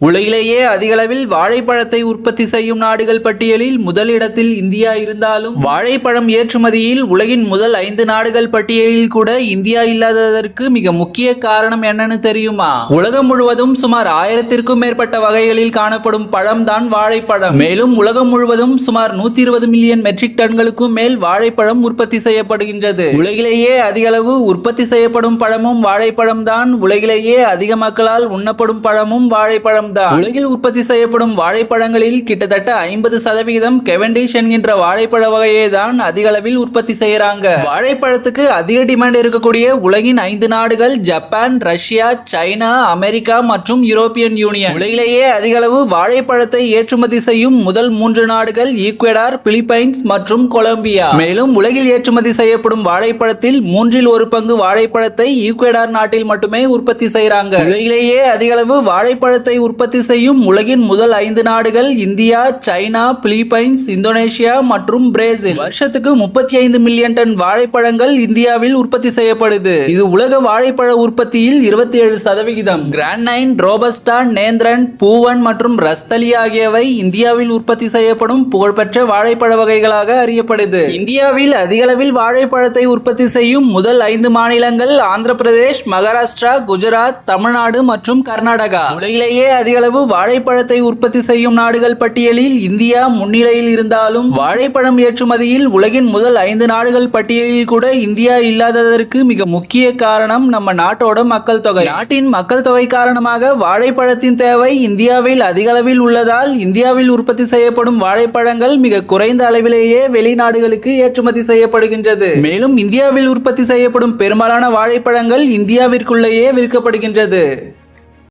உலகிலேயே அதிகளவில் வாழைப்பழத்தை உற்பத்தி செய்யும் நாடுகள் பட்டியலில் முதலிடத்தில் இந்தியா இருந்தாலும் வாழைப்பழம் ஏற்றுமதியில் உலகின் முதல் 5 நாடுகள் பட்டியலில் கூட இந்தியா இல்லாததற்கு மிக முக்கிய காரணம் என்னன்னு தெரியுமா? உலகம் முழுவதும் சுமார் 1000க்கும் மேற்பட்ட வகைகளில் காணப்படும் பழம்தான் வாழைப்பழம். மேலும் உலகம் முழுவதும் சுமார் 120 மில்லியன் மெட்ரிக் டன்களுக்கும் மேல் வாழைப்பழம் உற்பத்தி செய்யப்படுகின்றது. உலகிலேயே அதிகளவு உற்பத்தி செய்யப்படும் பழமும் வாழைப்பழம் தான். உலகிலேயே அதிக மக்களால் உண்ணப்படும் பழமும் வாழைப்பழம். உலகில் உற்பத்தி செய்யப்படும் வாழைப்பழங்களில் கிட்டத்தட்ட 50% கெவெண்டிஷ் என்கின்ற வாழைப்பழ வகையை தான் அதிக அளவில் உற்பத்தி செய்யறாங்க. வாழைப்பழத்துக்கு அதிக டிமாண்ட் இருக்கக்கூடிய உலகின் 5 நாடுகள் ஜப்பான், ரஷ்யா, சைனா, அமெரிக்கா மற்றும் யூரோப்பியன் யூனியன். உலகிலேயே அதிக அளவு வாழைப்பழத்தை ஏற்றுமதி செய்யும் முதல் 3 நாடுகள் ஈக்வடார், பிலிப்பைன்ஸ் மற்றும் கொலம்பியா. மேலும் உலகில் ஏற்றுமதி செய்யப்படும் வாழைப்பழத்தில் 1/3 பங்கு வாழைப்பழத்தை ஈக்வடார் நாட்டில் மட்டுமே உற்பத்தி செய்யறாங்க. உலகிலேயே அதிக அளவு வாழைப்பழத்தை உற்பத்தி செய்யும் உலகின் முதல் 5 நாடுகள் இந்தியா, சைனா, பிலிப்பைன்ஸ், இந்தோனேஷியா மற்றும் பிரேசில். வருஷத்துக்கு 35 மில்லியன் டன் வாழைப்பழங்கள் இந்தியாவில் உற்பத்தி செய்யப்படுது. இது உலக வாழைப்பழ உற்பத்தியில் 27%. கிராண்ட் நைன், ரோபஸ்டா, நேந்திரன், பூவன் மற்றும் ரஸ்தலி ஆகியவை இந்தியாவில் உற்பத்தி செய்யப்படும் புகழ்பெற்ற வாழைப்பழ வகைகளாக அறியப்படுது. இந்தியாவில் அதிக அளவில் வாழைப்பழத்தை உற்பத்தி செய்யும் முதல் 5 மாநிலங்கள் ஆந்திர பிரதேஷ், மகாராஷ்டிரா, குஜராத், தமிழ்நாடு மற்றும் கர்நாடகா. உலகிலேயே அதிகளவு வாழைப்பழத்தை உற்பத்தி செய்யும் நாடுகள் பட்டியலில் இந்தியா முன்னிலையில் இருந்தாலும் வாழைப்பழம் ஏற்றுமதியில் உலகின் முதல் 5 நாடுகள் பட்டியலில் கூட இந்தியா இல்லாததற்கு மிக முக்கிய காரணம் நம்ம நாட்டோட மக்கள் தொகை. நாட்டின் மக்கள் தொகை காரணமாக வாழைப்பழத்தின் தேவை இந்தியாவில் அதிக அளவில் உள்ளதால் இந்தியாவில் உற்பத்தி செய்யப்படும் வாழைப்பழங்கள் மிக குறைந்த அளவிலேயே வெளிநாடுகளுக்கு ஏற்றுமதி செய்யப்படுகின்றது. மேலும் இந்தியாவில் உற்பத்தி செய்யப்படும் பெரும்பாலான வாழைப்பழங்கள் இந்தியாவிற்குள்ளேயே விற்கப்படுகின்றது.